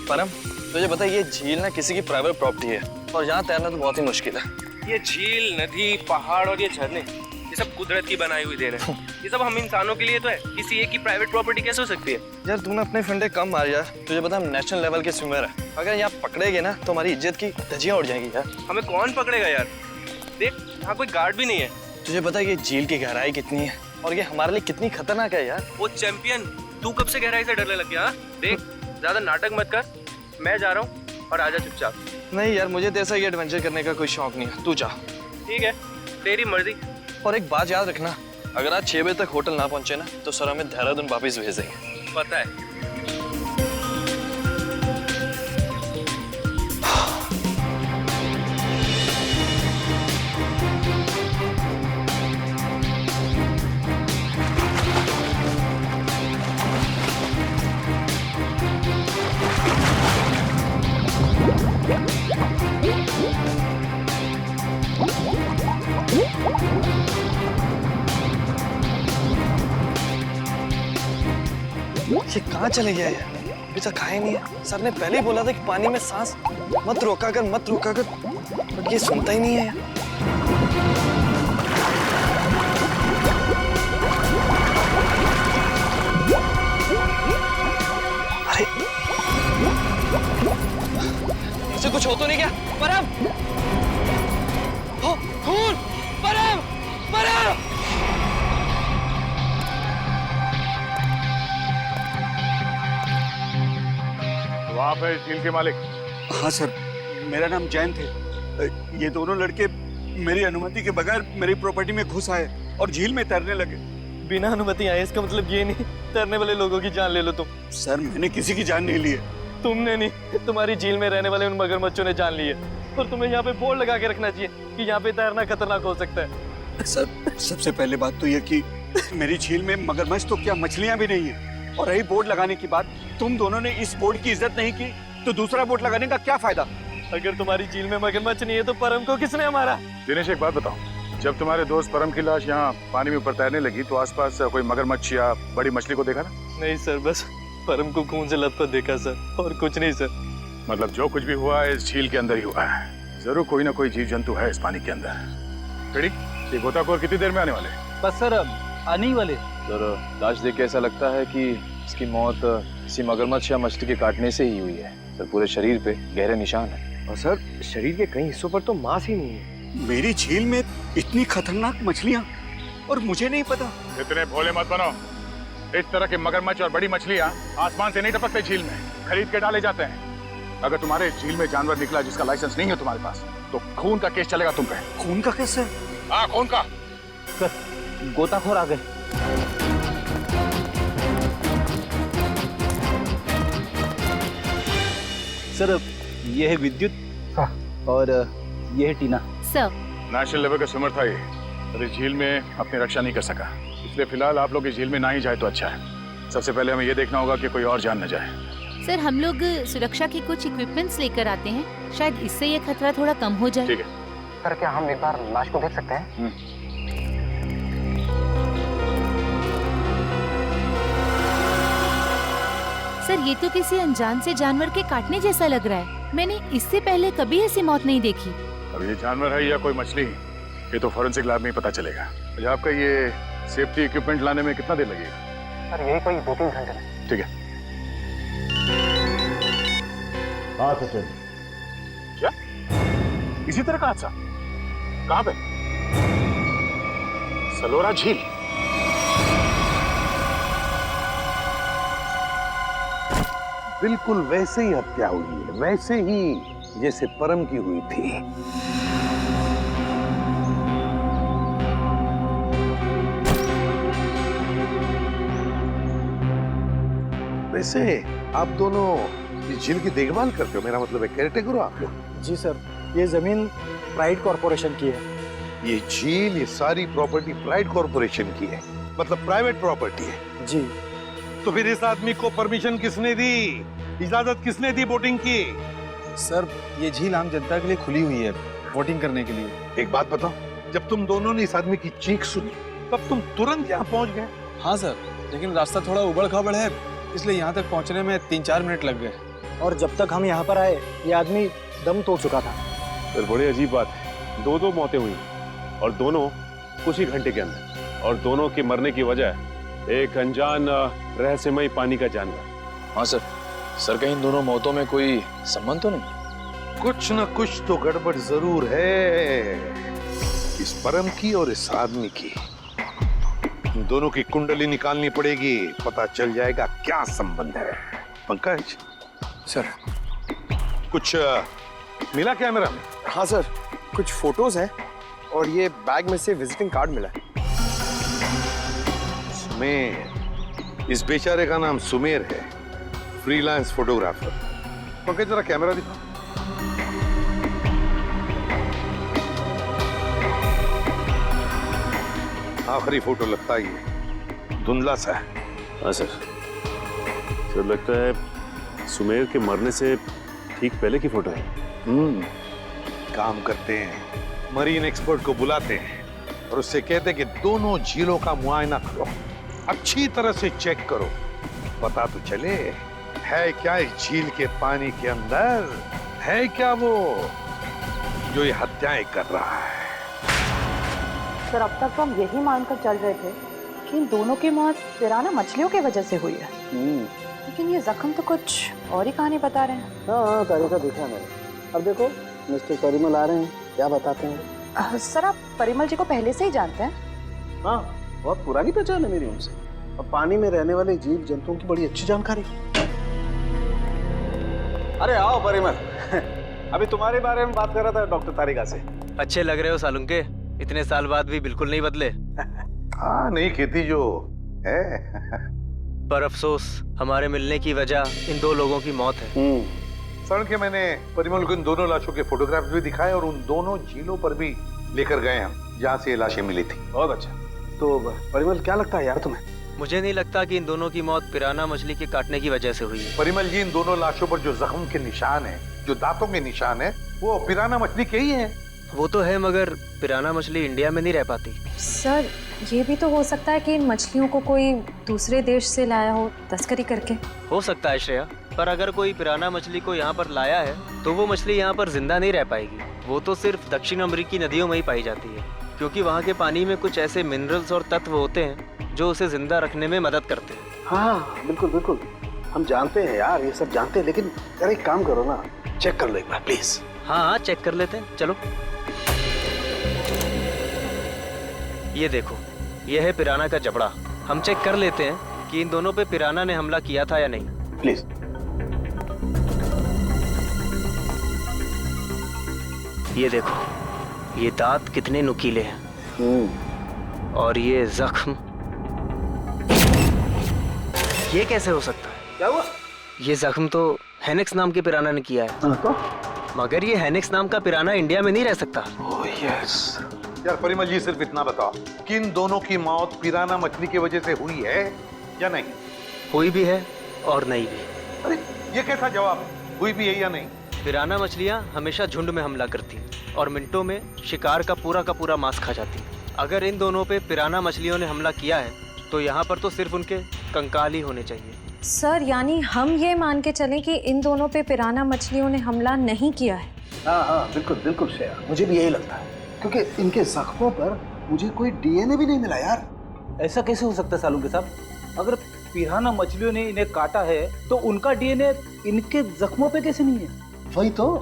परम, तुझे पता है ये झील ना किसी की प्राइवेट प्रॉपर्टी है और यहाँ तैरना तो बहुत ही मुश्किल है। ये झील, नदी, पहाड़ और ये झरने, ये सब कुदरत की बनाई हुई देन है। ये सब हम इंसानों के लिए तो है, किसी एक की प्राइवेट प्रॉपर्टी कैसे हो सकती है? यार तूने अपने फंडे कम मार यार, तुझे पता हम नेशनल लेवल के स्विमर है, अगर यहाँ पकड़ेगे ना तो हमारी इज्जत की धज्जियां उड़ जाएंगी यार। हमें कौन पकड़ेगा यार? देख यहाँ कोई गार्ड भी नहीं है। तुझे पता है ये झील की गहराई कितनी है और ये हमारे लिए कितनी खतरनाक है यार। वो चैंपियन, तू कब से गहराई से डरने लग गया? देख ज्यादा नाटक मत कर, मैं जा रहा हूँ और आजा चुपचाप। नहीं यार, मुझे तो ऐसा ही एडवेंचर करने का कोई शौक नहीं है, तू जा। ठीक है, तेरी मर्जी। और एक बात याद रखना, अगर आज 6 बजे तक होटल ना पहुंचे ना तो सर हमें देहरादून वापस भेज देंगे। पता है। ये कहाँ चले गया यार? अभी तक खाए नहीं है। सर ने पहले ही बोला था कि पानी में सांस मत रोका कर, बट ये सुनता ही नहीं है यार। अरे इसे कुछ हो तो नहीं क्या? परम! खून! परम! परम! आप है झील के मालिक? हाँ सर, मेरा नाम जैन थे। ये दोनों लड़के मेरी अनुमति के बगैर मेरी प्रॉपर्टी में घुस आए और झील में तैरने लगे। बिना अनुमति आए इसका मतलब ये नहीं तैरने वाले लोगों की जान ले लो तुम। सर मैंने किसी की जान नहीं ली है। तुमने नहीं, तुम्हारी झील में रहने वाले उन मगरमच्छों ने जान ली है। और तुम्हें यहाँ पे बोर्ड लगा के रखना चाहिए कि यहाँ पे तैरना खतरनाक हो सकता है। सर सबसे पहले बात तो ये कि मेरी झील में मगरमच्छ तो क्या मछलियां भी नहीं है। और रही बोर्ड लगाने की बात, तुम दोनों ने इस बोर्ड की इज्जत नहीं की तो दूसरा बोर्ड लगाने का क्या फायदा? अगर तुम्हारी झील में मगरमच्छ नहीं है तो परम को किसने मारा? दिनेश एक बात बताओ, जब तुम्हारे दोस्त परम की लाश यहाँ पानी में ऊपर तैरने लगी तो आसपास कोई मगरमच्छ या बड़ी मछली को देखा ना? नहीं सर, बस परम को खून से लथपथ देखा सर, और कुछ नहीं सर। मतलब जो कुछ भी हुआ है इस झील के अंदर ही हुआ है। जरूर कोई ना कोई जीव जंतु है इस पानी के अंदर। ये गोताखोर कितनी देर में आने वाले? बस सर आने ही वाले। सर लाश देख के ऐसा लगता है कि इसकी मौत किसी मगरमच्छ या मछली के काटने से ही हुई है। सर पूरे शरीर पे गहरे निशान है। और सर शरीर के कई हिस्सों पर तो मांस ही नहीं है। मेरी झील में इतनी खतरनाक मछलियां और मुझे नहीं पता। इतने भोले मत बनो। इस तरह के मगरमच्छ और बड़ी मछलियां आसमान से नहीं टपकते, झील में खरीद के डाले जाते हैं। अगर तुम्हारे झील में जानवर निकला जिसका लाइसेंस नहीं है तुम्हारे पास तो खून का केस चलेगा तुम पे। खून का केस है? हाँ खून का। सर गोताखोर आ गए। सर ये है विद्युत और ये है टीना। सर नेशनल लेवल का स्विमर था ये, और इस झील में अपनी रक्षा नहीं कर सका, इसलिए फिलहाल आप लोग इस झील में ना ही जाए तो अच्छा है। सबसे पहले हमें ये देखना होगा कि कोई और जान न जाए। सर हम लोग सुरक्षा के कुछ इक्विपमेंट्स लेकर आते हैं, शायद इससे ये खतरा थोड़ा कम हो जाए। ठीक है सर क्या हम एक बार लाश को देख सकते हैं? सर ये तो किसी अनजान से जानवर के काटने जैसा लग रहा है। मैंने इससे पहले कभी ऐसी मौत नहीं देखी। अब ये जानवर है या कोई मछली, ये तो फॉरेंसिक लैब में ही पता चलेगा। अच्छा, आपका ये सेफ्टी इक्विपमेंट लाने में कितना देर लगेगा? सर यही कोई 2-3 घंटे में। ठीक है। हाँ सचिन, क्या इसी तरह का हादसा? कहाँ पे? सलोरा झील। बिल्कुल वैसे ही हत्या हुई है, वैसे ही जैसे परम की हुई थी। वैसे आप दोनों इस झील की देखभाल करते हो, मेरा मतलब है केयरटेकर हो आप लोग? जी सर, ये जमीन प्राइड कॉर्पोरेशन की है। ये झील, ये सारी प्रॉपर्टी प्राइड कॉर्पोरेशन की है, मतलब प्राइवेट प्रॉपर्टी है। जी। तो फिर इस आदमी को परमिशन किसने दी, इजाजत किसने दी बोटिंग की? सर ये झील आम जनता के लिए खुली हुई है बोटिंग करने के लिए। एक बात बताओ, जब तुम दोनों ने इस आदमी की चीख सुनी तब तुम तुरंत यहाँ पहुंच गए? हाँ सर, लेकिन रास्ता थोड़ा उबड़ खाबड़ है, इसलिए यहाँ तक पहुँचने में 3-4 मिनट लग गए। और जब तक हम यहाँ पर आए ये आदमी दम तोड़ चुका था। सर बड़ी अजीब बात है, दो मौतें हुई और दोनों कुछ ही घंटे के अंदर, और दोनों के मरने की वजह एक अनजान रहस्यमयी पानी का जानवर। हाँ सर। सर कहीं इन दोनों मौतों में कोई संबंध तो नहीं? कुछ न कुछ तो गड़बड़ जरूर है, इस परम की और इस आदमी की। इन दोनों की कुंडली निकालनी पड़ेगी, पता चल जाएगा क्या संबंध है। पंकज सर। कुछ मिला कैमरा में? हाँ सर, कुछ फोटोज हैं और ये बैग में से विजिटिंग कार्ड मिला है। सुमेर, इस बेचारे का नाम सुमेर है, फ्रीलांस फोटोग्राफर। पंकज जरा कैमरा दिखा। आखिरी फोटो लगता ही है, धुंधला सा है। हाँ सर। सर लगता है सुमेर के मरने से ठीक पहले की फोटो है। काम करते हैं, मरीन एक्सपर्ट को बुलाते हैं और उससे कहते हैं कि दोनों झीलों का मुआयना करो, अच्छी तरह से चेक करो, पता तो चले है क्या इस झील के पानी के अंदर, है क्या वो जो ये हत्याएं कर रहा है। सर अब तक तो हम यही मानकर चल रहे थे कि इन दोनों की मौत पिराना मछलियों की वजह से हुई है, लेकिन ये जख्म तो कुछ और ही कहानी बता रहे हैं। हाँ तरीका देखा मैंने। अब देखो मिस्टर परिमल आ रहे हैं, क्या बताते हैं? सर आप परिमल जी को पहले से ही जानते हैं? हाँ, बहुत पुरानी पहचान है मेरी उनसे, और पानी में रहने वाले जीव जंतुओं की बड़ी अच्छी जानकारी। अरे आओ परिमल। अभी तुम्हारे बारे में बात कर रहा था डॉक्टर तारिका से। अच्छे लग रहे हो सालुंके, इतने साल बाद भी बिल्कुल नहीं बदले। हाँ नहीं खेती जो है। पर अफसोस हमारे मिलने की वजह इन दो लोगों की मौत है। सर के मैंने परिमल को इन दोनों लाशों के फोटोग्राफ्स भी दिखाए और उन दोनों झीलों पर भी लेकर गए हम जहाँ से ये लाशें मिली थी। बहुत अच्छा। तो परिमल क्या लगता है यार तुम्हें? मुझे नहीं लगता कि इन दोनों की मौत पिराना मछली के काटने की वजह से हुई है। परिमल जी, इन दोनों लाशों पर जो जख्म के निशान है, जो दांतों के निशान है, वो पिराना मछली के ही हैं। वो तो है, मगर पिराना मछली इंडिया में नहीं रह पाती। सर ये भी तो हो सकता है कि इन मछलियों को कोई दूसरे देश से लाया हो तस्करी करके। हो सकता है श्रेया, पर अगर कोई पिराना मछली को यहाँ पर लाया है तो वो मछली यहाँ पर जिंदा नहीं रह पाएगी। वो तो सिर्फ दक्षिण अमेरिकी नदियों में ही पाई जाती है, क्योंकि वहाँ के पानी में कुछ ऐसे मिनरल्स और तत्व होते हैं जो उसे जिंदा रखने में मदद करते हैं। हाँ बिल्कुल बिल्कुल, हम जानते हैं यार, ये सब जानते हैं, लेकिन यार एक काम करो ना, चेक कर लो एक बार प्लीज। हाँ चेक कर लेते हैं, चलो। ये देखो, ये है पिराना का जबड़ा। हम चेक कर लेते हैं कि इन दोनों पे पिराना ने हमला किया था या नहीं। प्लीज। ये देखो, ये दांत कितने नुकीले हैं, और ये जख्म, ये कैसे हो सकता है? क्या हुआ? ये जख्म तो हेनेक्स नाम के पिराना ने किया है। तो? मगर ये हेनेक्स नाम का पिराना इंडिया में नहीं रह सकता। Oh yes. यार परिमल जी, सिर्फ इतना बताओ कि इन दोनों की मौत पिराना मछली की वजह से हुई है या नहीं? हुई भी है और नहीं भी। अरे ये कैसा जवाब, हुई भी है या नहीं? पिराना मछलियाँ हमेशा झुंड में हमला करती हैं और मिनटों में शिकार का पूरा मांस खा जाती हैं। अगर इन दोनों पे पिराना मछलियों ने हमला किया है तो यहाँ पर तो सिर्फ उनके कंकाल ही होने चाहिए। सर यानी हम ये मान के चलें कि इन दोनों पे पिराना मछलियों ने हमला नहीं किया है? हाँ बिल्कुल बिल्कुल श्रेया, मुझे भी यही लगता है, क्योंकि इनके जख्मों पर मुझे कोई डीएनए भी नहीं मिला यार। ऐसा कैसे हो सकता है सालुंके साहब? अगर पिराना मछलियों ने इन्हें काटा है तो उनका डीएनए इनके जख्मों पे कैसे नहीं है? वही तो।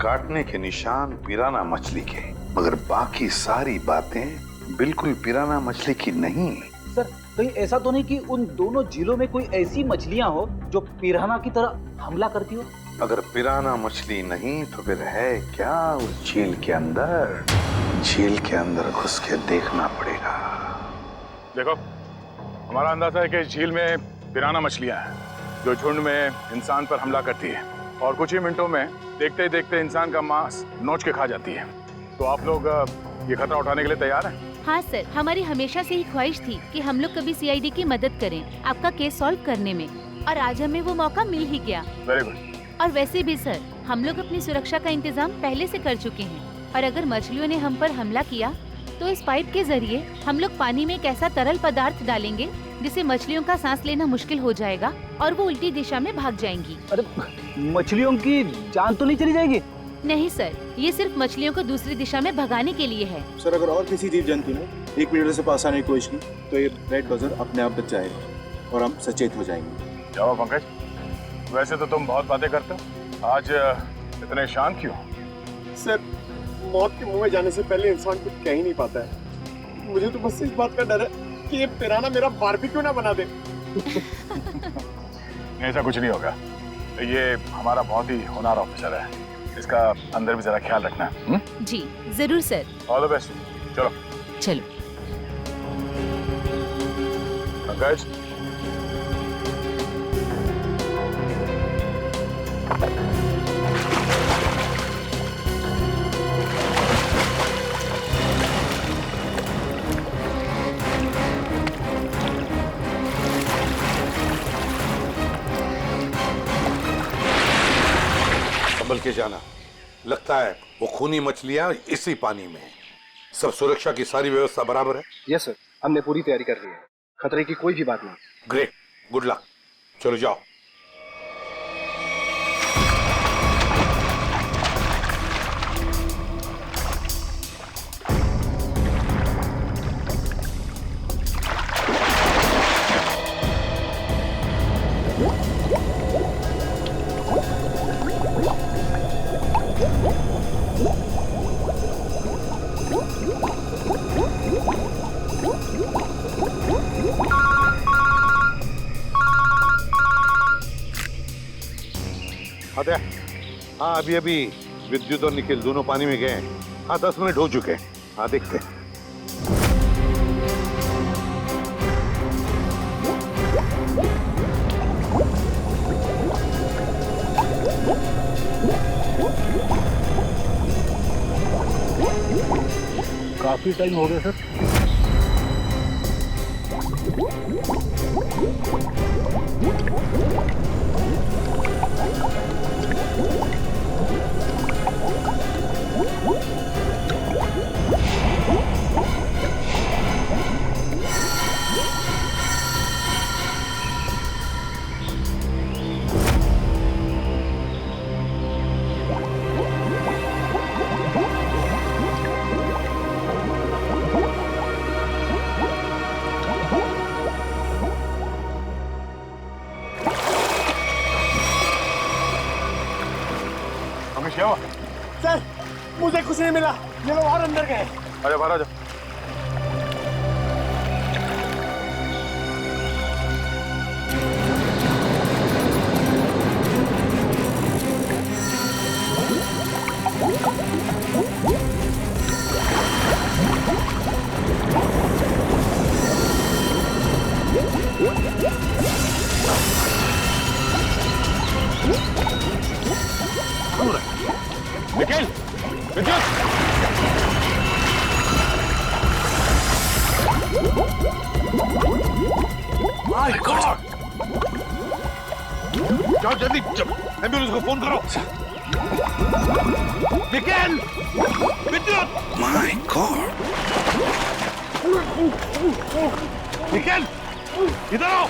काटने के निशान पिराना मछली के, मगर बाकी सारी बातें बिल्कुल पिराना मछली की नहीं। सर कहीं ऐसा तो नहीं कि उन दोनों झीलों में कोई ऐसी मछलियां हो जो पिराना की तरह हमला करती हो? अगर पिराना मछली नहीं तो फिर है क्या उस झील के अंदर? झील के अंदर घुस के देखना पड़ेगा। देखो, हमारा अंदाजा है कि इस झील में पिराना मछलियां हैं जो झुंड में इंसान पर हमला करती है और कुछ ही मिनटों में देखते ही देखते इंसान का मांस नोच के खा जाती है। तो आप लोग ये खतरा उठाने के लिए तैयार हैं? हाँ सर, हमारी हमेशा से ही ख्वाहिश थी कि हम लोग कभी सीआईडी की मदद करें आपका केस सॉल्व करने में, और आज हमें वो मौका मिल ही गया। Very good. और वैसे भी सर, हम लोग अपनी सुरक्षा का इंतजाम पहले से कर चुके हैं, और अगर मछलियों ने हम पर हमला किया तो इस पाइप के जरिए हम लोग पानी में एक ऐसा तरल पदार्थ डालेंगे जिससे मछलियों का सांस लेना मुश्किल हो जाएगा और वो उल्टी दिशा में भाग जाएंगी। अरे मछलियों की जान तो नहीं चली जाएगी? नहीं सर, ये सिर्फ मछलियों को दूसरी दिशा में भगाने के लिए है। सर अगर और किसी जीव जंतु ने 1 मीटर से पास आने की कोशिश की तो ये रेड बजर अपने आप बच जाएगा और हम सचेत हो जाएंगे। जाओ पंकज, वैसे तो तुम बहुत बातें करते हो, आज इतने शांत क्यों? सर मौत के मुंह में जाने से पहले इंसान कुछ कह ही नहीं पाता है। मुझे तो बस इस बात का डर है कि ये पिराना मेरा बारबेक्यू ना बना दे। ऐसा कुछ नहीं होगा, ये हमारा बहुत ही होनहार ऑफिसर है, इसका अंदर भी जरा ख्याल रखना। जी जरूर सर। All the best. चलो चलो। पंकज, संभल के जाना, लगता है वो खूनी मछलियां इसी पानी में हैं। सब सुरक्षा की सारी व्यवस्था बराबर है? यस सर, हमने पूरी तैयारी कर ली है, खतरे की कोई भी बात नहीं। Great, good luck. चलो जाओ। हाँ, अभी अभी विद्युत और निखिल दोनों पानी में गए हैं। हाँ, 10 मिनट हो चुके हैं। हाँ, देखते हैं। काफी टाइम हो गया सर। सर मुझे कुछ नहीं मिला, ये लोग और अंदर गए। अरे बाहर आ जाओ। निखिल, विद्युत, माय गॉड! जाओ जल्दी, एम्बुलेंस को फोन करो। निखिल, विद्युत, माय गॉड! निखिल, इधर आओ।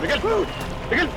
निखिल, निखिल,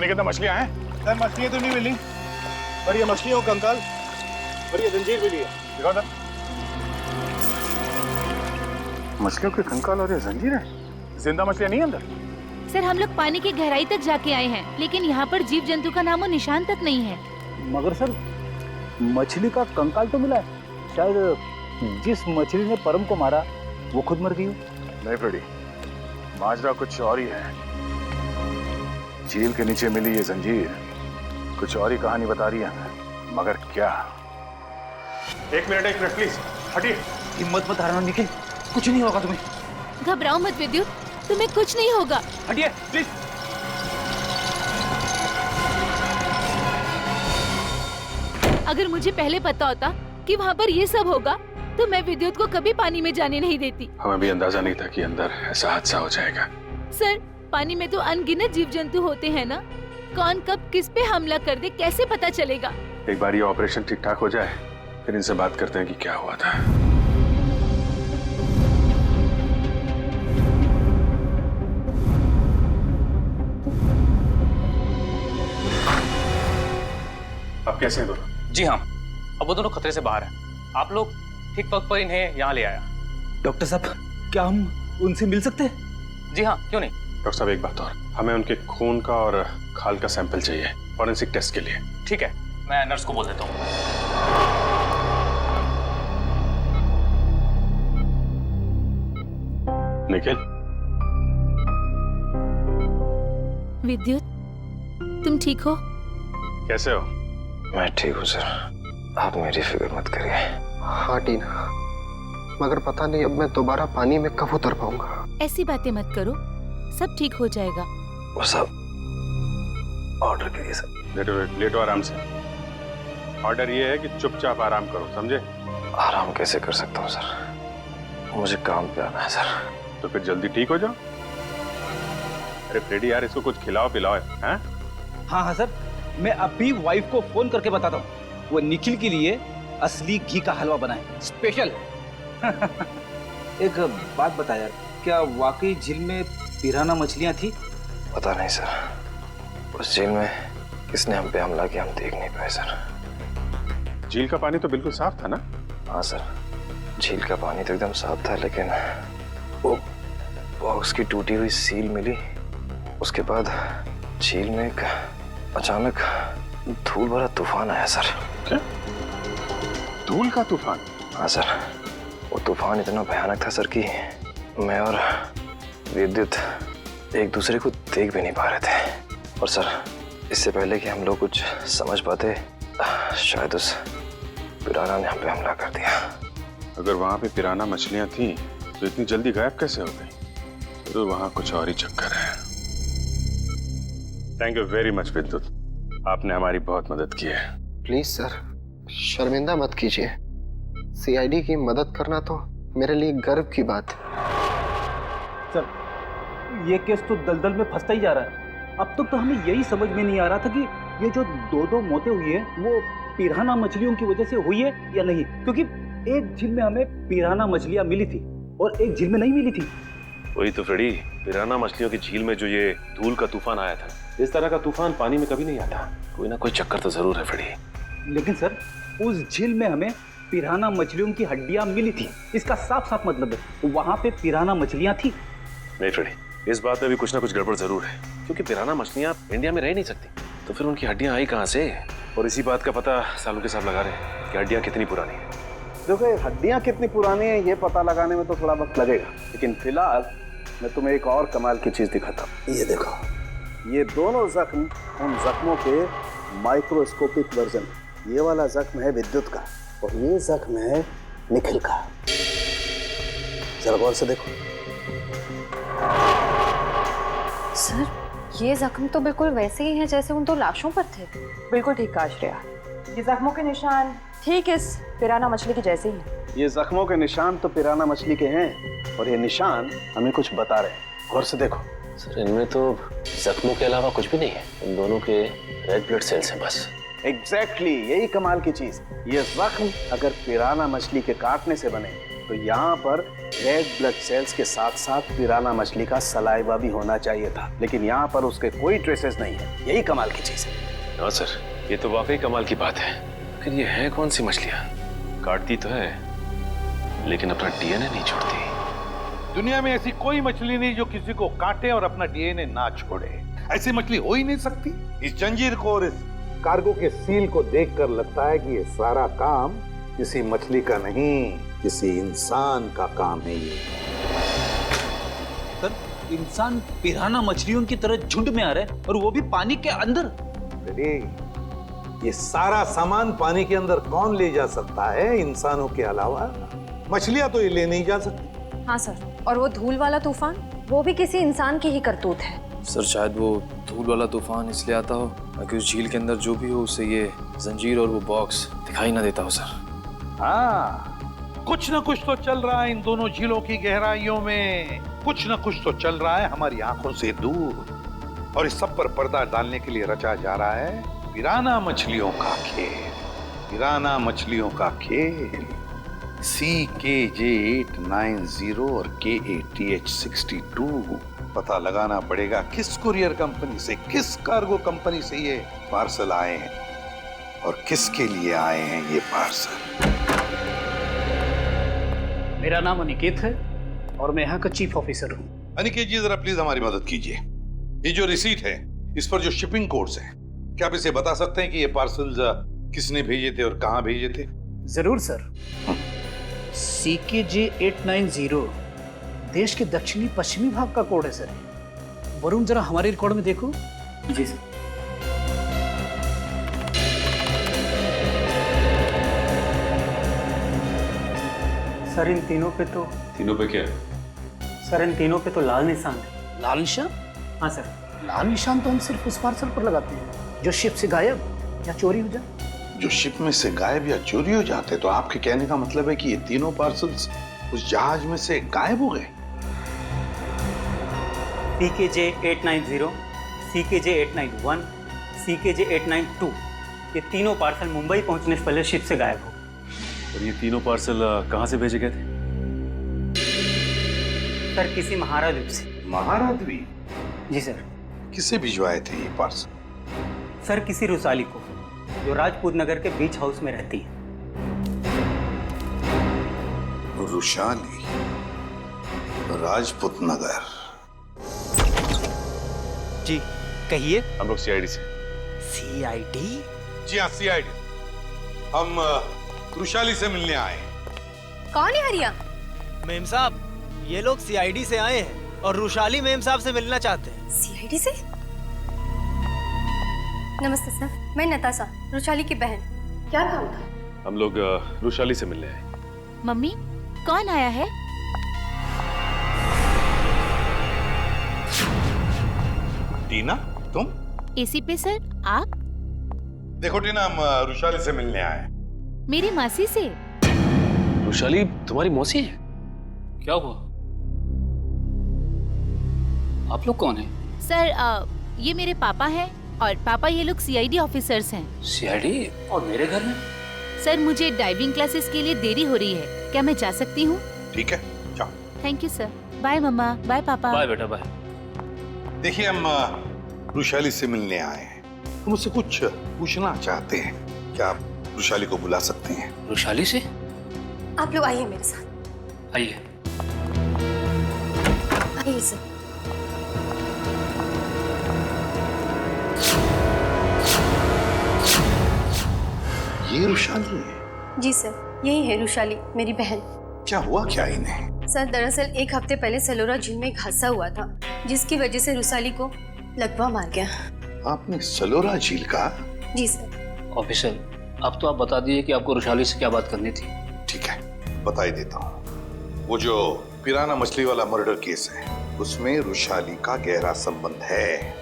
पानी के अंदर मछलियां हैं? सर मछलियाँ तो नहीं मिली, पर ये मछलियों का कंकाल और ये जंजीर मिली है। दिखाओ सर। मछलियों के कंकाल और ये जंजीर है, जिंदा मछलियां नहीं है अंदर? सर हम लोग पानी की गहराई तक जाके आए हैं, लेकिन यहाँ पर जीव जंतु का नामो निशान तक नहीं है। मगर सर मछली का कंकाल तो मिला है, शायद जिस मछली ने परम को मारा वो खुद मर गई हो। नहीं फ्रेडी, माजरा कुछ और ही है। झील के नीचे मिली ये जंजीर कुछ और ही कहानी बता रही है, मगर क्या? एक मिनट प्लीज हटिए। हिम्मत मत हारना निखिल, कुछ नहीं होगा तुम्हें। घबराओ मत विद्युत, तुम्हें कुछ नहीं होगा। हटिए प्लीज। अगर मुझे पहले पता होता कि वहाँ पर ये सब होगा तो मैं विद्युत को कभी पानी में जाने नहीं देती। हमें भी अंदाजा नहीं था कि अंदर ऐसा हादसा हो जाएगा। सर पानी में तो अनगिनत जीव जंतु होते हैं ना, कौन कब किस पे हमला कर दे कैसे पता चलेगा? एक बार ये ऑपरेशन ठीक ठाक हो जाए फिर इनसे बात करते हैं कि क्या हुआ था। अब कैसे हैं दोनों? जी हाँ, अब वो दोनों खतरे से बाहर हैं। आप लोग ठीक वक्त पर इन्हें यहाँ ले आया। डॉक्टर साहब क्या हम उनसे मिल सकते हैं? जी हाँ, क्यों नहीं। डॉक्टर साहब एक बात और, हमें उनके खून का और खाल का सैंपल चाहिए फॉरेंसिक टेस्ट के लिए। ठीक है, मैं नर्स को बोल देता हूँ। निखिल, विद्युत तुम ठीक हो? कैसे हो? मैं ठीक हूँ सर, आप मेरी फिक्र मत करिए। हाँ टीना, मगर पता नहीं अब मैं दोबारा पानी में कब उतर पाऊंगा। ऐसी बातें मत करो, सब ठीक हो जाएगा। वो सब ऑर्डर करिए सर। लेटो आराम से। ऑर्डर ये है कि चुपचाप आराम करो, समझे? आराम कैसे कर सकता हूँ सर, मुझे काम पे आना है सर। तो फिर जल्दी ठीक हो जाओ। अरे फ्रेडी यार, इसको कुछ खिलाओ पिलाओ। हैं? हाँ सर, मैं अभी वाइफ को फोन करके बताता हूँ, वो निखिल के लिए असली घी का हलवा बनाए स्पेशल। एक बात बता यार, क्या वाकई झील में पिराना मछलियां थी? पता नहीं सर, उस झील में किसने हम पे हमला किया हम देख नहीं पाए सर। झील का पानी तो बिल्कुल साफ था ना? हाँ सर, झील का पानी तो एकदम साफ था, लेकिन वो बॉक्स की टूटी हुई सील मिली। उसके बाद झील में एक अचानक धूल भरा तूफान आया सर। क्या? धूल का तूफान? हाँ सर, वो तूफान इतना भयानक था सर कि मैं और विद्युत एक दूसरे को देख भी नहीं पा रहे थे। और सर, इससे पहले कि हम लोग कुछ समझ पाते, शायद उस पिराना ने हम पे हमला कर दिया। अगर वहां पे पिराना मछलियां थी तो इतनी जल्दी गायब कैसे हो गई? तो वहां कुछ और ही चक्कर है। थैंक यू वेरी मच विद्युत, आपने हमारी बहुत मदद की है। प्लीज सर, शर्मिंदा मत कीजिए। सीआईडी की मदद करना तो मेरे लिए गर्व की बात है। सर ये केस तो दलदल में फंसता ही जा रहा है। अब तक तो हमें यही समझ में नहीं आ रहा था कि ये जो दो मौतें हुई है वो पिराना मछलियों की वजह से हुई है या नहीं, क्योंकि एक झील में हमें पिराना मछलियां मिली थी और एक झील में नहीं मिली थी। वही तो फ्रेडी, पिराना मछलियों की झील में जो ये धूल का तूफान आया था, इस तरह का तूफान पानी में कभी नहीं आता। कोई ना कोई चक्कर तो जरूर है फ्रेडी। लेकिन सर उस झील में हमें पिराना मछलियों की हड्डियां मिली थी, इसका साफ साफ मतलब है वहां पे पिराना मछलियां थी। नहीं फ्रेडी, इस बात में भी कुछ ना कुछ गड़बड़ जरूर है, क्योंकि पिराना मछलियां इंडिया में रह नहीं सकती, तो फिर उनकी हड्डियां आई कहाँ से? और इसी बात का पता सालों के साथ लगा रहे हैं कि हड्डियां कितनी पुरानी है। देखो, हड्डियां कितनी पुरानी है ये पता लगाने में तो थोड़ा वक्त लगेगा, लेकिन फिलहाल मैं तुम्हें एक और कमाल की चीज दिखाता हूँ। ये देखो, ये दोनों जख्म उन जख्मों के माइक्रोस्कोपिक वर्जन। ये वाला जख्म है विद्युत का और ये जख्म है निखिल का। जरा गौर से देखो। सर ये जख्म तो बिल्कुल वैसे ही हैं जैसे उन दो लाशों पर थे। बिल्कुल ठीक कहा श्रेया, ये जख्मों के निशान ठीक इस पिराना मछली के जैसे ही हैं। ये जख्मों के निशान तो पिराना मछली के हैं और ये निशान हमें कुछ बता रहे हैं। गौर से देखो। सर इनमें तो जख्मों के अलावा कुछ भी नहीं है, इन दोनों के रेड ब्लड सेल्स हैं बस। एग्जैक्टली, यही कमाल की चीज। ये जख्म अगर पिराना मछली के काटने से बने तो यहाँ पर रेड ब्लड सेल्स के साथ साथ पिराना मछली का सलाइवा भी होना चाहिए था, लेकिन यहाँ पर उसके कोई ट्रेसेस नहीं है। यही कमाल की चीज है। हाँ सर, ये तो वाकई कमाल की बात है। लेकिन ये है कौन सी मछलियाँ? काटती तो है लेकिन अपना डीएनए नहीं छोड़ती। दुनिया में ऐसी कोई मछली नहीं जो किसी को काटे और अपना डीएनए ना छोड़े। ऐसी मछली हो ही नहीं सकती। इस जंजीर को और इस कार्गो के सील को देखकर लगता है कि ये सारा काम किसी मछली का नहीं, किसी इंसान का काम है। ये सर, इंसान पिराना मछलियों की तरह झुंड में आ रहे हैं और वो भी पानी के अंदर। अरे ये सारा सामान पानी के अंदर कौन ले जा सकता है इंसानों के अलावा? मछलियां तो ये ले नहीं जा सकती। हाँ सर, और वो धूल वाला तूफान, वो भी किसी इंसान की ही करतूत है। सर शायद वो धूल वाला तूफान इसलिए आता हो ताकि उस झील के अंदर जो भी हो उसे ये जंजीर और वो बॉक्स दिखाई ना देता हो सर। हाँ, कुछ ना कुछ तो चल रहा है इन दोनों झीलों की गहराइयों में। कुछ ना कुछ तो चल रहा है हमारी आंखों से दूर। और इस सब पर पर्दा डालने के लिए रचा जा रहा है पिराना मछलियों का खेल। पिराना मछलियों का खेल। CKJ890 और KATH62। पता लगाना पड़ेगा किस कुरियर कंपनी से, किस कार्गो कंपनी से ये पार्सल आए हैं और किसके लिए आए हैं ये पार्सल। मेरा नाम अनिकेत है और मैं यहाँ का चीफ ऑफिसर हूँ। अनिकेत जी, जरा प्लीज हमारी मदद कीजिए। ये जो रिसीट है, इस पर जो शिपिंग कोड्स हैं, क्या आप इसे बता सकते हैं कि ये पार्सल्स किसने भेजे थे और कहाँ भेजे थे? जरूर सर। CKJ890 देश के दक्षिणी पश्चिमी भाग का कोड है सर। वरुण, जरा हमारे रिकॉर्ड में देखो। जी सर। सर इन तीनों पे तो क्या? सर इन तीनों पे तो लाल निशान है। लाल निशान? हाँ सर, लाल निशान तो हम सिर्फ उस पार्सल पर लगाते हैं जो शिप से गायब या चोरी हो जाए। जो शिप में से गायब या चोरी हो जाते, तो आपके कहने का मतलब है कि ये तीनों पार्सल्स उस जहाज में से गायब हो गए? CKJ890, CKJ891, CKJ892 ये तीनों पार्सल मुंबई पहुंचने से पहले शिप से गायब हो गए। और ये तीनों पार्सल कहाँ से भेजे गए थे? सर किसी महाराद्वीप से। महाराद्वीप? जी सर। किसे भिजवाए थे ये पार्सल? सर किसी रुसाली को, जो राजपूत नगर के बीच हाउस में रहती है। रुशाली, राजपूत नगर। जी कहिए। हम लोग CID से। CID? जी हाँ, CID। हम रुशाली से मिलने आए। कौन है हरिया? मेम साहब, ये लोग CID से आए हैं और रुशाली मेम साहब से मिलना चाहते हैं। CID से? नमस्ते सर, मैं नताशा, रुशाली की बहन। क्या काम था? हम लोग रुशाली से मिलने आए। मम्मी, कौन आया है? टीना, तुम? एसी पे सर, आप? देखो टीना, हम रुशाली से मिलने आए। मेरी मासी से। रुशाली तुम्हारी मौसी है? क्या हुआ? आप लोग कौन हैं? सर ये मेरे पापा हैं और पापा ये लोग CID ऑफिसर्स हैं। CID? और मेरे घर में? सर मुझे डाइविंग क्लासेस के लिए देरी हो रही है, क्या मैं जा सकती हूँ? ठीक है, जाओ। Thank you sir. बाय मम्मा, बाय पापा। बाय बेटा, बाय। देखिए, हम रुशाली से मिलने आए हैं। हम उससे कुछ पूछना चाहते हैं। क्या आप रुशाली को बुला सकते हैं? रुशाली से? आप लोग आइए मेरे साथ। आइए। आइए सर। ये रुशाली है? जी सर, यही है रुशाली, मेरी बहन। क्या हुआ क्या इन्हें? सर दरअसल एक हफ्ते पहले सलोरा झील में एक हादसा हुआ था, जिसकी वजह से रुशाली को लकवा मार गया। आपने सलोरा झील का? जी सर। ऑफिसर, अब तो आप बता दिए कि आपको रुशाली से क्या बात करनी थी। ठीक है, बता ही देता हूँ। वो जो पिराना मछली वाला मर्डर केस है, उसमें रुशाली का गहरा संबंध है,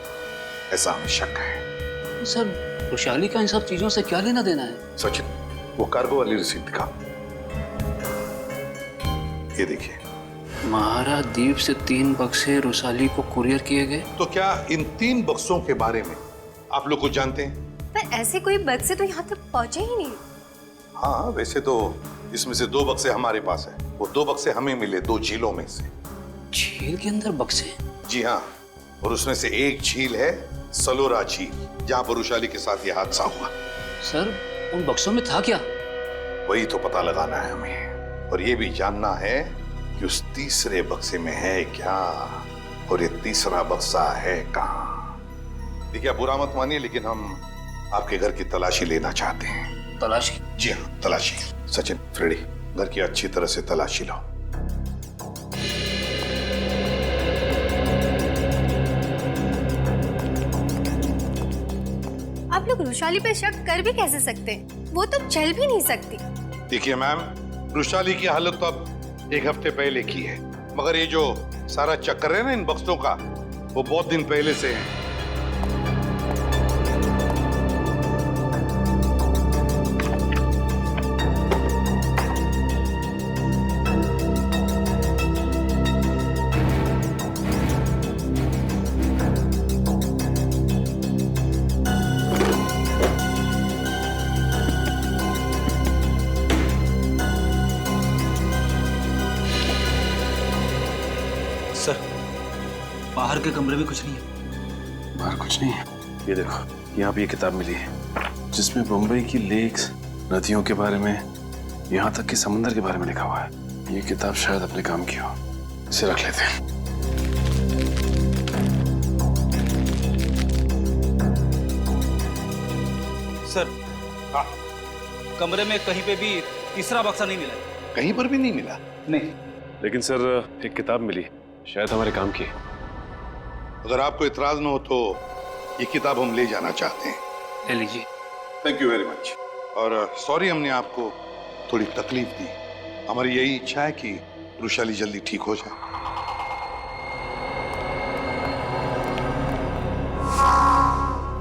ऐसा हमें शक है। सर रुशाली का इन सब चीजों से क्या लेना देना है? सचिन, वो कार्गो वाली रिसीट दिखा। ये देखिए। महाराद्वीप से 3 बक्से रुशाली को कुरियर किए गए। तो क्या इन 3 बक्सों के बारे में आप लोग कुछ जानते हैं? पर ऐसे कोई बक्से तो यहाँ तक पहुँचे ही नहीं। हाँ, वैसे तो इसमें से 2 बक्से हमारे पास है। वो 2 बक्से हमें मिले 2 झीलों में से। झील के अंदर बक्से? जी हाँ, और उसमें से एक झील है सलोरा झील, जहां पर वृषाली के साथ यह हादसा हुआ। सर उन बक्सों में था क्या? वही तो पता लगाना है हमें, और ये भी जानना है कि उस तीसरे बक्से में है क्या, और ये तीसरा बक्सा है कहाँ। देखिए, आप बुरा मत मानिए, लेकिन हम आपके घर की तलाशी लेना चाहते हैं। तलाशी? जी हाँ, तलाशी। सचिन, फ्रेडी, घर की अच्छी तरह से तलाशी लो। आप लोग वृषाली पे शक कर भी कैसे सकते हैं? वो तो चल भी नहीं सकती। देखिए मैम, वृषाली की हालत तो अब 1 हफ्ते पहले की है, मगर ये जो सारा चक्कर है ना इन बक्सों का, वो बहुत दिन पहले से है। बाहर के कमरे में कुछ नहीं है। बाहर कुछ नहीं है? ये देखो, यहाँ पे ये किताब मिली है जिसमें बम्बई की लेक्स, नदियों के बारे में, यहाँ तक कि समंदर के बारे में लिखा हुआ है। ये किताब शायद अपने काम की हो, इसे रख लेते हैं। सर, हाँ, कमरे में कहीं पे भी तीसरा बक्सा नहीं मिला। कहीं पर भी नहीं मिला? नहीं। लेकिन सर, एक किताब मिली, शायद हमारे काम की। अगर आपको इतराज न हो तो ये किताब हम ले जाना चाहते हैं। ले लीजिए। Thank you very much. और सॉरी हमने आपको थोड़ी तकलीफ दी। हमारी यही इच्छा है कि वृषाली जल्दी ठीक हो जाए।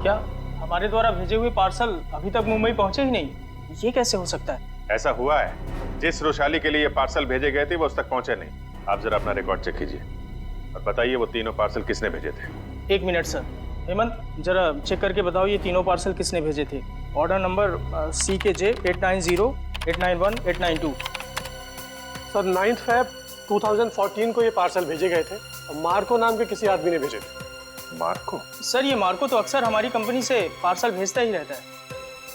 क्या हमारे द्वारा भेजे हुए पार्सल अभी तक मुंबई पहुंचे ही नहीं? ये कैसे हो सकता है? ऐसा हुआ है, जिस वृषाली के लिए ये पार्सल भेजे गए थे वो उस तक पहुंचे नहीं। आप जरा अपना रिकॉर्ड चेक कीजिए और बताइए वो तीनों पार्सल किसने भेजे थे। 1 मिनट सर। हेमंत, जरा चेक करके बताओ ये तीनों पार्सल किसने भेजे थे। Order number CKJ 890 891 892। Sir 9 Feb 2014 को ये पार्सल भेजे गए थे और मार्को नाम के किसी आदमी ने भेजे थे। मार्को? सर ये मार्को तो अक्सर हमारी कंपनी से पार्सल भेजता ही रहता है।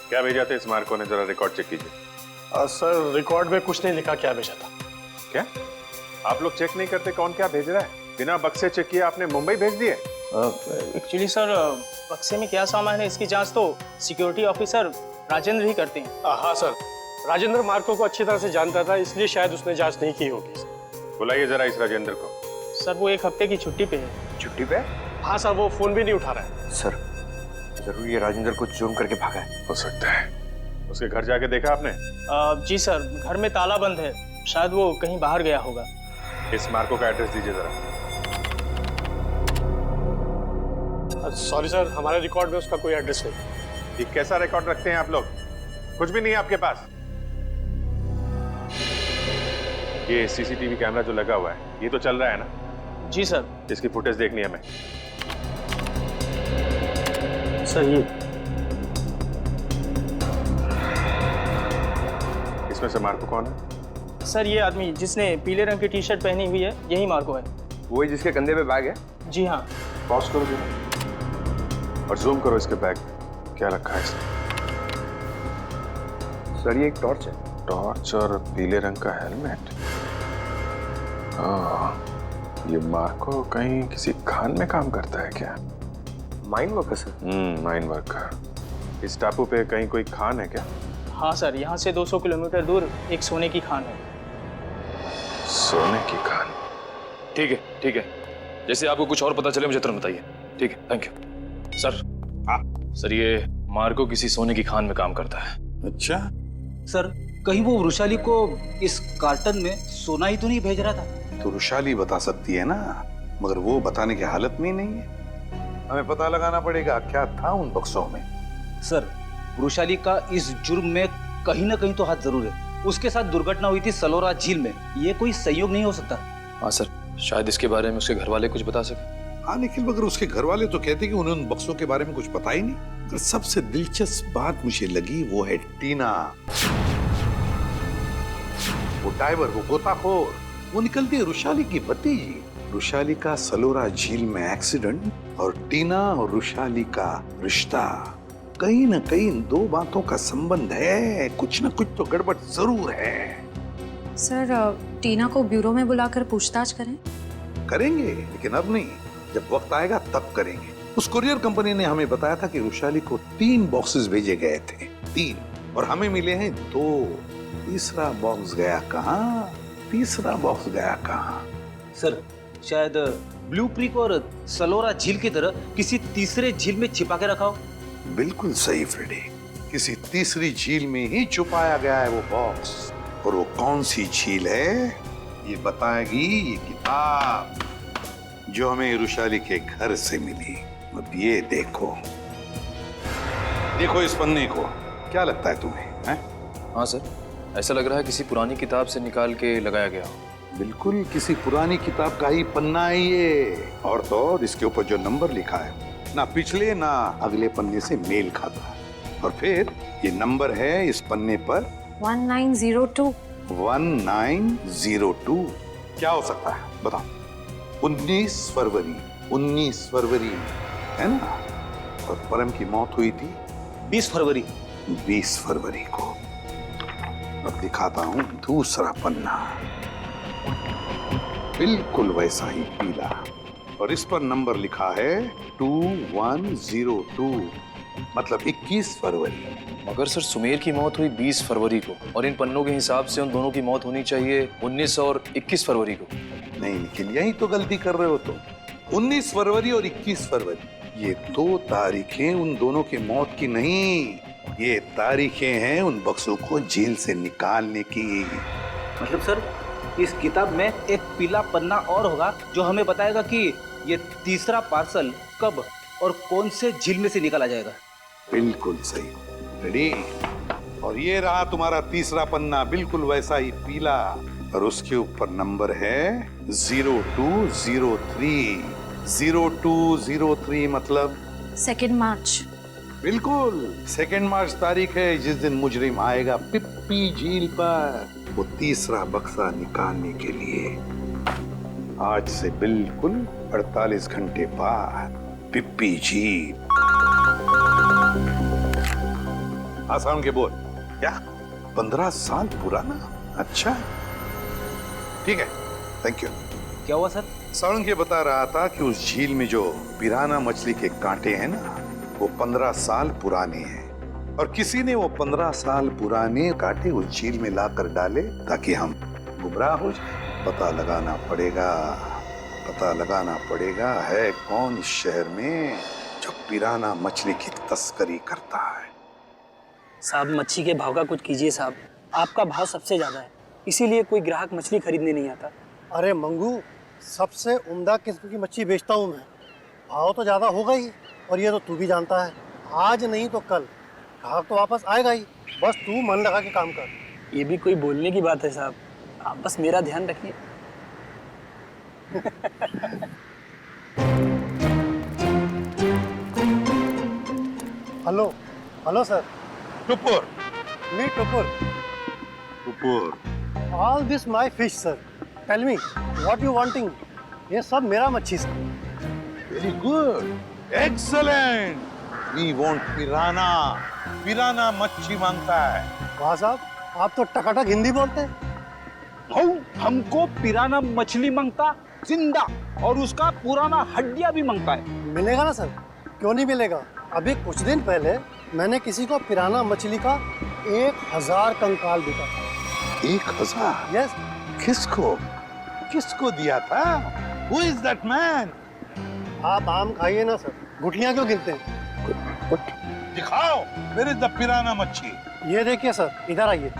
क्या भेजा था इस मार्को ने? जरा रिकॉर्ड चेक कीजिए। सर रिकॉर्ड में कुछ नहीं लिखा क्या भेजा था। क्या आप लोग चेक नहीं करते कौन क्या भेज रहा है? बिना बक्से चेक किए आपने मुंबई भेज दिए? एक्चुअली सर, बक्से में क्या सामान है इसकी जांच तो सिक्योरिटी ऑफिसर राजेंद्र ही करते हैं। हाँ सर, राजेंद्र मार्को को अच्छी तरह से जानता था, इसलिए शायद उसने जांच नहीं की होगी। बुलाइए जरा इस राजेंद्र को। सर वो 1 हफ्ते की छुट्टी पे है। छुट्टी पे? हाँ सर, वो फोन भी नहीं उठा रहा है। सर, जरूर ये राजेंद्र को चूम करके भागा है। हो सकता है। उसके घर जाके देखा आपने? जी सर, घर में ताला बंद है, शायद वो कहीं बाहर गया होगा। इस मार्को का एड्रेस दीजिए जरा। सॉरी सर, हमारे रिकॉर्ड में उसका कोई एड्रेस नहीं। ये कैसा रिकॉर्ड रखते हैं आप लोग? कुछ भी नहीं है आपके पास? ये CCTV कैमरा जो लगा हुआ है ये तो चल रहा है ना? जी सर। इसकी फुटेज देखनी है हमें। सर ये इसमें से मार्को कौन है? सर ये आदमी जिसने पीले रंग की टी-शर्ट पहनी हुई है, यही मार्को है। वही जिसके कंधे पे बैग है? जी हाँ। पॉज करो जरा और जूम करो इसके बैग। क्या रखा है इसमें? सर ये एक टॉर्च है। टॉर्च और पीले रंग का हेलमेट। ये मार्को कहीं किसी खान में काम करता है क्या? Mine worker sir? Mine worker. इस टापू पे कहीं कोई खान है क्या? हाँ सर, यहाँ से 200 किलोमीटर दूर एक सोने की खान है। सोने की खान? ठीक है, ठीक है। जैसे आपको कुछ और पता चले मुझे तुरंत बताइए। ठीक है, थैंक यू। सर, हाँ सर, ये मार्को किसी सोने की खान में काम करता है। अच्छा सर, कहीं वो वृषाली को इस कार्टन में सोना ही तो नहीं भेज रहा था? तो वृषाली बता सकती है ना, मगर वो बताने की हालत में ही नहीं है। हमें पता लगाना पड़ेगा क्या था उन बक्सों में। सर, वृषाली का इस जुर्म में कहीं ना कहीं तो हाथ जरूर है। उसके साथ दुर्घटना हुई थी सलोरा झील में, ये कोई संयोग नहीं हो सकता। हाँ सर, शायद इसके बारे में उसके घर वाले कुछ बता सके। हाँ निखिल, मगर उसके घर वाले तो कहते कि उन्हें उन बक्सों के बारे में कुछ पता ही नहीं। मगर सबसे दिलचस्प बात मुझे लगी वो है टीना। वो डाइवर, वो गोताखोर, वो निकलती है रुशाली की भतीजी। रुशाली का सलोरा झील में एक्सीडेंट और टीना और रुशाली का रिश्ता, कहीं ना कहीं इन दो बातों का संबंध है। कुछ ना कुछ तो गड़बड़ जरूर है। सर टीना को ब्यूरो में बुलाकर पूछताछ करें? करेंगे, लेकिन अब नहीं, जब वक्त आएगा तब करेंगे। उस कुरियर कंपनी ने हमें बताया था कि रुशाली को 3 बॉक्सेस भेजे गए थे, 3, और हमें मिले हैं 2। तीसरा बॉक्स गया कहाँ? तीसरा बॉक्स गया कहाँ? सर शायद ब्लू क्रीक और सलोरा झील की तरह किसी तीसरे झील में छिपा के रखा हो। बिल्कुल सही फ्रेडी, किसी तीसरी झील में ही छुपाया गया है वो बॉक्स। और वो कौन सी झील है ये बताएगी ये किताब जो हमें रुशाली के घर से मिली। अब ये देखो, देखो इस पन्ने को, क्या लगता है तुम्हें? हैं? हाँ सर, ऐसा लग रहा है किसी पुरानी किताब से निकाल के लगाया गया हो। बिल्कुल किसी पुरानी किताब का ही पन्ना है ये। और तो और इसके ऊपर जो नंबर लिखा है ना पिछले ना अगले पन्ने से मेल खाता है। और फिर ये नंबर है इस पन्ने पर 1902। 1902 क्या हो सकता है बताओ? 19 फरवरी, 19 फरवरी है ना? और परम की मौत हुई थी 20 फरवरी। 20 फरवरी को। अब दिखाता हूं दूसरा पन्ना, बिल्कुल वैसा ही पीला, और इस पर नंबर लिखा है 2102, मतलब 21 फरवरी। मगर सर सुमेर की मौत हुई 20 फरवरी को, और इन पन्नों के हिसाब से उन दोनों की मौत होनी चाहिए 19 और 21 फरवरी को। नहीं, लेकिन यही तो गलती कर रहे हो तुम। 19 फरवरी और 21 फरवरी, ये 2 तारीखें उन दोनों की मौत की नहीं, ये तारीखें हैं उन बक्सों को जेल से निकालने की। मतलब सर इस किताब में एक पीला पन्ना और होगा जो हमें बताएगा कि ये तीसरा पार्सल कब और कौन से झील में से निकाला जाएगा। बिल्कुल सही, रेडी। और ये रहा तुम्हारा तीसरा पन्ना, बिल्कुल वैसा ही पीला, और उसके ऊपर नंबर है 0203। 0203 मतलब 2 मार्च। बिल्कुल 2 मार्च तारीख है जिस दिन मुजरिम आएगा पिप्पी झील पर वो तीसरा बक्सा निकालने के लिए। आज से बिल्कुल 48 घंटे बाद पिप्पी झील। आसान के बोल क्या? 15 साल पुराना? अच्छा ठीक है, थैंक यू। क्या हुआ सर? सारंग ये बता रहा था कि उस झील में जो पिराना मछली के कांटे हैं ना, वो 15 साल पुराने हैं, और किसी ने वो 15 साल पुराने कांटे उस झील में लाकर डाले ताकि हम गुमराह हो जाए। पता लगाना पड़ेगा, पता लगाना पड़ेगा है कौन इस शहर में जो पिराना मछली की तस्करी करता है। साहब मच्छी के भाव का कुछ कीजिए साहब, आपका भाव सबसे ज्यादा है, इसीलिए कोई ग्राहक मछली खरीदने नहीं आता। अरे मंगू, सबसे उम्दा किस्म की मच्छली बेचता हूँ मैं, भाव तो ज़्यादा होगा ही, और ये तो तू भी जानता है, आज नहीं तो कल ग्राहक तो वापस आएगा ही, बस तू मन लगा के काम कर। ये भी कोई बोलने की बात है साहब, आप बस मेरा ध्यान रखिए। Hello hello sir. Tupur. Me Tupur. Tupur. All this my fish sir, tell me what you wanting. ये सब मेरा मच्छी सर। Very good, excellent. We want piranha, piranha मच्छी मांगता है। वाह साहब, आप तो टकाटक हिंदी बोलते हैं। हमको पिराना मछली मांगता जिंदा, और उसका पुराना हड्डियां भी मांगता है। मिलेगा ना सर, क्यों नहीं मिलेगा। अभी कुछ दिन पहले मैंने किसी को पिराना मछली का 1000 कंकाल दिया था। 1000? यस। किसको किसको दिया था? Who is that man? आप आम खाइए ना सर, गुठलियां क्यों गिनते हैं? दिखाओ, where is the पिराना मच्छी? ये देखिए सर, इधर आइए।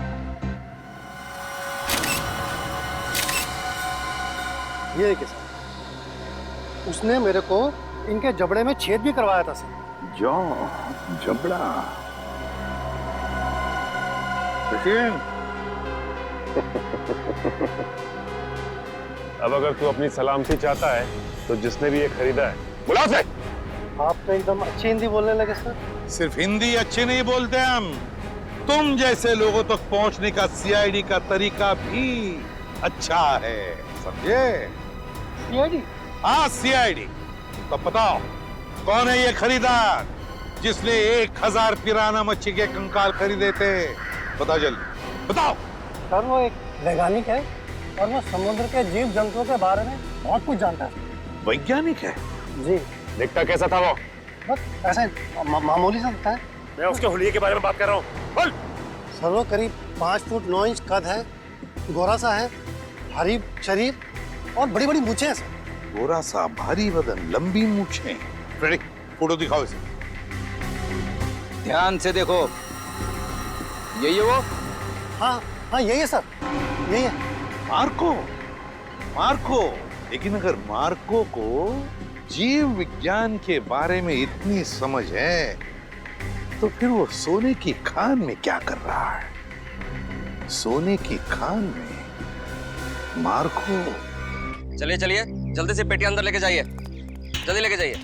ये देखिए सर, उसने मेरे को इनके जबड़े में छेद भी करवाया था सर। जबड़ा। लेकिन अब अगर तू अपनी सलामती चाहता है तो जिसने भी ये खरीदा है बुला से। आप तो एकदम अच्छी हिंदी बोलने लगे सर। सिर्फ हिंदी अच्छी नहीं बोलते हम, तुम जैसे लोगों तक पहुंचने का सीआईडी का तरीका भी अच्छा है, समझे? सीआईडी? हाँ, सीआईडी। तो बताओ, कौन है ये खरीदार जिसने 1000 पिराना मच्छी के कंकाल खरीदे थे? बताओ जल्दी, बताओ। सर वो एक वैज्ञानिक है और वो समुद्र के जीव जंतुओं के बारे में बहुत कुछ जानता है। वैज्ञानिक है? जी। दिखता कैसा था वो? बस ऐसे मामूली सा दिखता है। मैं उसके हुलिये के बारे में बात कर रहा हूँ। बोल। सर वो करीब 5 फुट 9 इंच कद है, गोरा सा है, भारी शरीर और बड़ी बड़ी मूछें हैं सर। गोरा सा, भारी बदन, लंबी मूछें। रेडी, फोटो दिखाओ इसे। ध्यान से देखो, यही है वो? हाँ हाँ यही है सर, यही है। मार्को? मार्को? लेकिन अगर मार्को को जीव विज्ञान के बारे में इतनी समझ है तो फिर वो सोने की खान में क्या कर रहा है? सोने की खान में मार्को। चलिए चलिए, जल्दी से पेटी अंदर लेके जाइए, जल्दी लेके जाइए।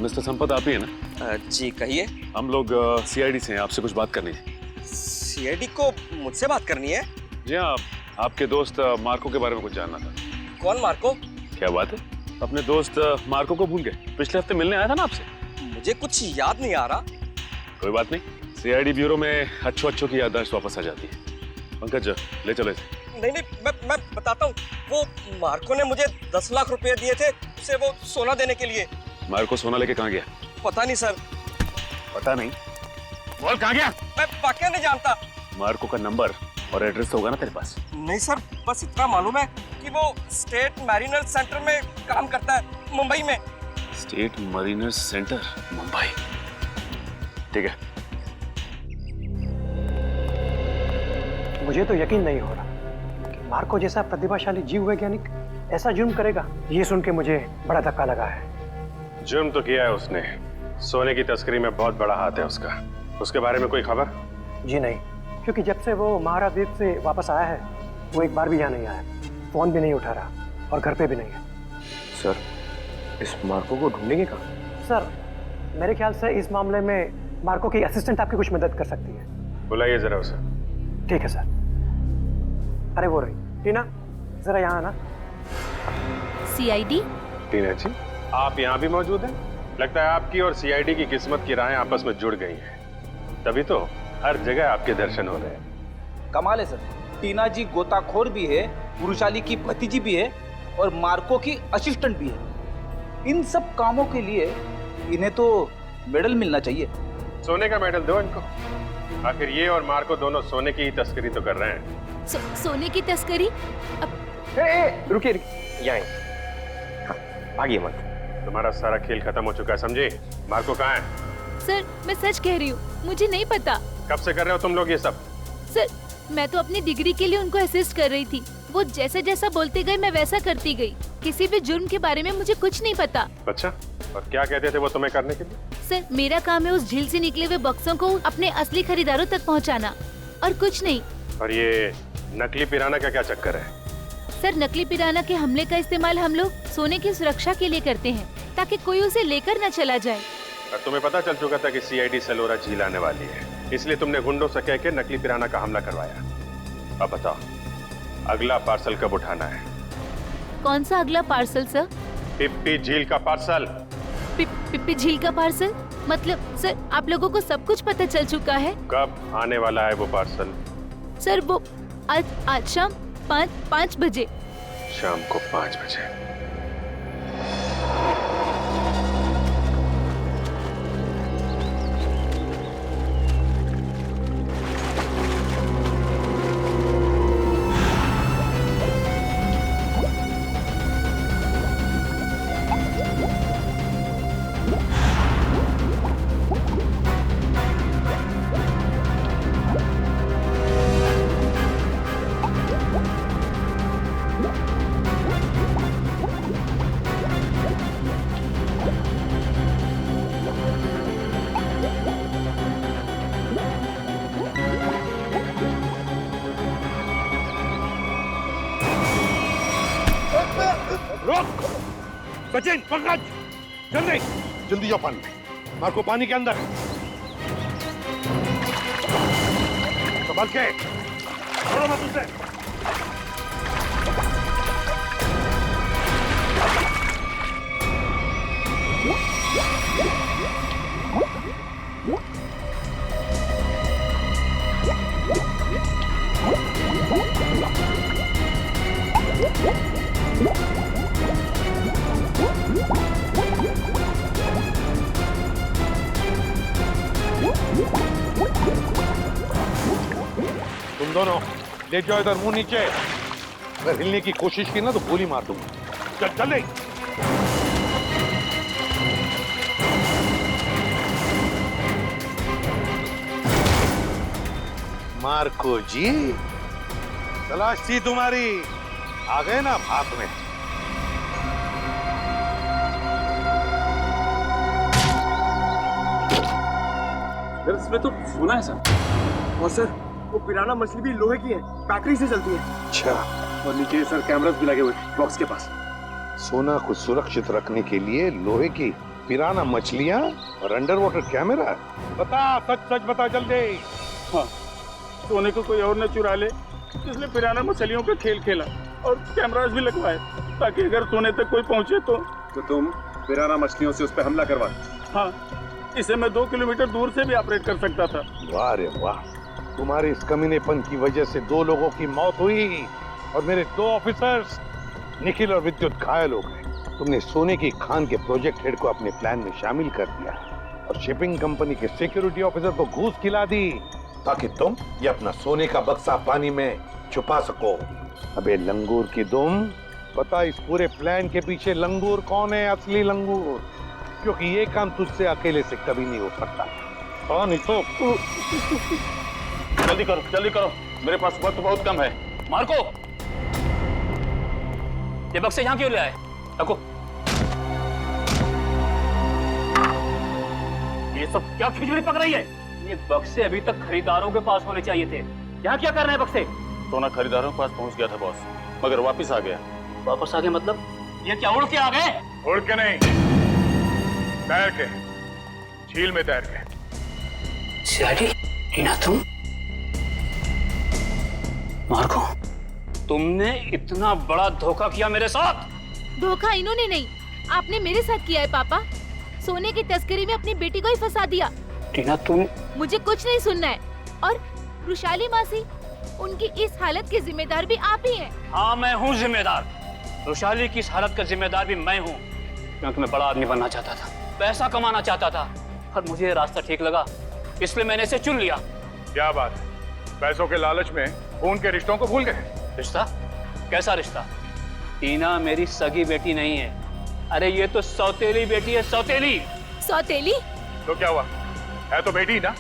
मिस्टर संपत आप ही है ना? जी कहिए। हम लोग सीआईडी से हैं, आपसे कुछ बात करनी है। सीआईडी को मुझसे बात करनी है? जी हाँ, आपके दोस्त मार्को के बारे में कुछ जानना था। कौन मार्को? क्या बात है, अपने दोस्त मार्को को भूल गए? पिछले हफ्ते मिलने आया था ना आपसे। मुझे कुछ याद नहीं आ रहा। कोई बात नहीं, सीआईडी ब्यूरो में अच्छों की याददाश्त वापस आ जाती है। पंकज ले चलो इसे। नहीं नहीं, मैं बताता हूँ। वो मार्को ने मुझे 10 लाख रुपए दिए थे उसे वो सोना देने के लिए। मार्को सोना लेके कहाँ गया? पता नहीं सर। पता नहीं? बोल कहाँ गया? मैं वाकई नहीं जानता। मार्को का नंबर और एड्रेस तो होगा ना तेरे पास? नहीं सर, बस इतना मालूम है कि वो स्टेट मैरिनर सेंटर में काम करता है, मुंबई में। State Mariner centre, Mumbai. ठीक है। मुझे तो यकीन नहीं हो रहा कि मार्को जैसा प्रतिभाशाली जीव वैज्ञानिक ऐसा जुर्म करेगा। ये सुन के मुझे बड़ा धक्का लगा है। जुर्म तो किया है उसने, सोने की तस्करी में बहुत बड़ा हाथ है उसका। उसके बारे में कोई खबर? जी नहीं, क्योंकि जब से वो महाराद्वीप से वापस आया है वो एक बार भी यहाँ नहीं आया, फोन भी नहीं उठा रहा और घर पे भी नहीं है। सर, इस मार्को को ढूंढेंगे कहाँ? सर, मेरे ख्याल से इस मामले में मार्को की असिस्टेंट आपकी कुछ मदद कर सकती है। बुलाइए जरा उसे। ठीक है सर। अरे वो रही टीना, जरा यहाँ आना। सीआईडी? टीना जी, आप यहाँ भी मौजूद हैं? लगता है आपकी और सीआईडी की किस्मत की राहें आपस में जुड़ गई हैं। तभी तो हर जगह आपके दर्शन हो रहे हैं। कमाल है सर, टीना जी गोताखोर भी है, पुरुषाली की भतीजी भी है और मार्को की असिस्टेंट भी है। इन सब कामों के लिए इन्हें तो मेडल मिलना चाहिए। सोने का मेडल दो इनको। आखिर ये और मार्को दोनों सोने की तस्करी तो कर रहे हैं। सोने की तस्करी? रुकिए यहाँ, भागिए मत। तुम्हारा सारा खेल खत्म हो चुका है, समझे? मार्को कहाँ है? सर, मैं सच कह रही हूँ, मुझे नहीं पता। कब से कर रहे हो तुम लोग ये सब? सर, मैं तो अपनी डिग्री के लिए उनको असिस्ट कर रही थी। वो जैसा जैसा बोलते गए मैं वैसा करती गई। किसी भी जुर्म के बारे में मुझे कुछ नहीं पता। अच्छा, और क्या कहते थे वो तुम्हें करने के लिए? सर, मेरा काम है उस झील से निकले हुए बक्सों को अपने असली खरीदारों तक पहुंचाना, और कुछ नहीं। और ये नकली पिराना का क्या चक्कर है? सर, नकली पिराना के हमले का इस्तेमाल हम लोग सोने की सुरक्षा के लिए करते हैं, ताकि कोई उसे लेकर न चला जाए। और तुम्हें पता चल चुका था कि सीआईडी सलोरा झील आने वाली है, इसलिए तुमने गुंडों से कह के नकली पिराना का हमला करवाया। अब बताओ, अगला पार्सल कब उठाना है? कौन सा अगला पार्सल सर? पिप्पी झील का पार्सल। पिप्पी झील का पार्सल? मतलब सर, आप लोगों को सब कुछ पता चल चुका है? कब आने वाला है वो पार्सल? सर, वो आज शाम 5 बजे। शाम को 5 बजे। रोक! सचिन, पंकज, जल्दी जाओ पानी में। मार्को पानी के अंदर है। संभल के, छोड़ो मत उसे। तुम दोनों ले जाओ इधर, मुंह नीचे। अगर हिलने की कोशिश की ना तो गोली मार दूंगा। चल चल। मार्को जी, तलाश थी तुम्हारी, आ गए ना भाग में। इसमें तो सोना है सर। और सर वो पिराना मछली भी लोहे की है, बैटरी से चलती है। अच्छा, और नीचे सर कैमरास भी लगे हुए बॉक्स के पास। सोना को सुरक्षित रखने के लिए लोहे की पिराना मछलियां और अंडर वाटर कैमरा। बता, सच सच बता जल्दी। हाँ, सोने को कोई और न चुरा ले, इसलिए पिराना मछलियों का खेल खेला और कैमरास भी लगवाए ताकि अगर सोने तक कोई पहुंचे तो तुम पिराना मछलियों से उस पर हमला करवा। हाँ, इसे मैं 2 किलोमीटर दूर से भी ऑपरेट कर सकता था। वाह रे वाह, तुम्हारे इस कमीनेपन की वजह से 2 लोगों की मौत हुई और मेरे 2 ऑफिसर्स निखिल और विद्युत घायल हो गए। तुमने सोने की खान के प्रोजेक्ट हेड को अपने प्लान में शामिल कर दिया और शिपिंग कंपनी के सिक्योरिटी ऑफिसर को घूस खिला दी ताकि तुम ये अपना सोने का बक्सा पानी में छुपा सको। अबे लंगूर की दुम, पता इस पूरे प्लान के पीछे लंगूर कौन है? असली लंगूर, क्योंकि ये काम तुझसे अकेले से कभी नहीं हो सकता। कौन? तो जल्दी करो, मेरे पास वक्त बहुत कम है। मार्को, ये बक्से यहाँ क्यों ले आए? रखो। ये सब क्या खिचड़ी पक रही है? ये बक्से अभी तक खरीदारों के पास होने चाहिए थे। यहाँ क्या कर रहे हैं बक्से? सोना खरीदारों के पास पहुंच गया था बॉस, मगर वापस आ गया। वापस आ गए मतलब? ये क्या उड़ के आ गए? उड़ के नहीं, तैर के, झील में तैर के। सीआईडी, टीना तुम? मार्को, तुमने इतना बड़ा धोखा किया मेरे साथ। धोखा इन्होंने नहीं, आपने मेरे साथ किया है पापा। सोने की तस्करी में अपनी बेटी को ही फंसा दिया। टीना तुम? मुझे कुछ नहीं सुनना है। और रुशाली मासी, उनकी इस हालत के जिम्मेदार भी आप ही हैं। हाँ, मैं हूँ जिम्मेदार। रुशाली की इस हालत का जिम्मेदार भी मैं हूँ, क्योंकि मैं बड़ा आदमी बनना चाहता था, पैसा कमाना चाहता था, और मुझे ये रास्ता ठीक लगा, इसलिए मैंने इसे चुन लिया। क्या बात है, पैसों के लालच में खून के रिश्तों को भूल गए? रिश्ता? कैसा रिश्ता? टीना मेरी सगी बेटी नहीं है। अरे ये तो सौतेली बेटी है, सौतेली। सौतेली? तो क्या हुआ, है तो बेटी ना।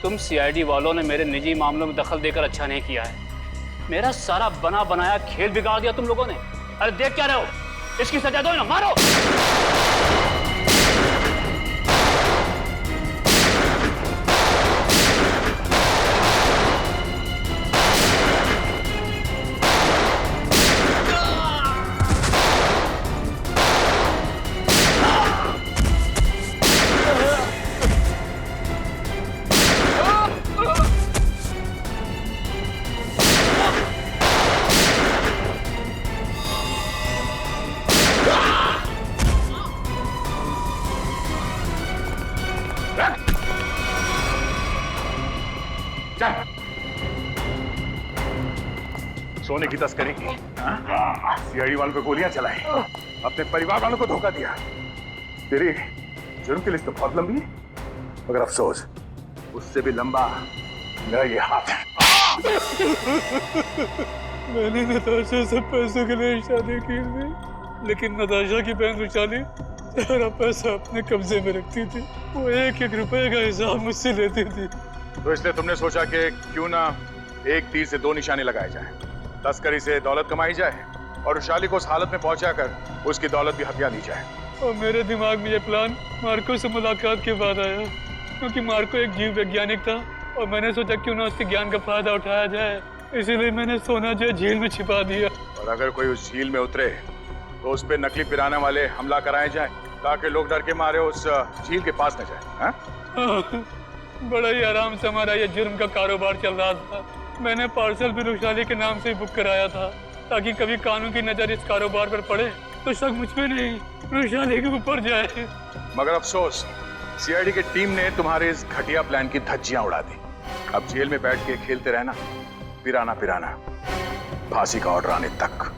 तुम सीआईडी वालों ने मेरे निजी मामलों में दखल देकर अच्छा नहीं किया है। मेरा सारा बना बनाया खेल बिगाड़ दिया तुम लोगों ने। अरे देख क्या रहे हो, इसकी सजा दो ना, मारो। सोने की तस्करी की, सीआईडी वालों पे गोलियां चलाई, अपने परिवार वालों को धोखा दिया। तेरी जुर्म की लिस्ट तो बहुत लंबी है, मगर अफसोस उससे भी लंबा मेरा ये हाथ है। मैंने नताशा से पैसों के लिए शादी की थी, लेकिन नताशा की बहन रुशाली सारा पैसा अपने कब्जे में रखती थी। वो 1-1 रुपए का हिसाब मुझसे लेती थी। तो इसलिए तुमने सोचा कि क्यों ना एक तीर से 2 निशाने लगाए जाए, तस्करी से दौलत कमाई जाए और रुशाली को उस हालत में पहुंचाकर उसकी दौलत भी हथिया ली जाए। और मेरे दिमाग में ये प्लान मार्को से मुलाकात के बाद आया, क्योंकि मार्को एक जीव वैज्ञानिक था और मैंने सोचा क्यों ना उसके ज्ञान का फायदा उठाया जाए, इसीलिए मैंने सोना जो झील में छिपा दिया। और अगर कोई उस झील में उतरे तो उस पे नकली पिराना वाले हमला कराए जाए, ताकि लोग डर के मारे उस झील के पास न जाए। हाँ? बड़ा ही आराम से हमारा ये जुर्म का कारोबार चल रहा था, मैंने पार्सल भी रुशाली के नाम से ही बुक कराया था, ताकि कभी कानून की नजर इस कारोबार पर पड़े तो शक मुझ पे नहीं रुशाली के ऊपर जाए। मगर अफसोस, सीआईडी की टीम ने तुम्हारे इस घटिया प्लान की धज्जियां उड़ा दी। अब जेल में बैठ के खेलते रहना, पिराना पिराना, फांसी का ऑर्डर आने तक।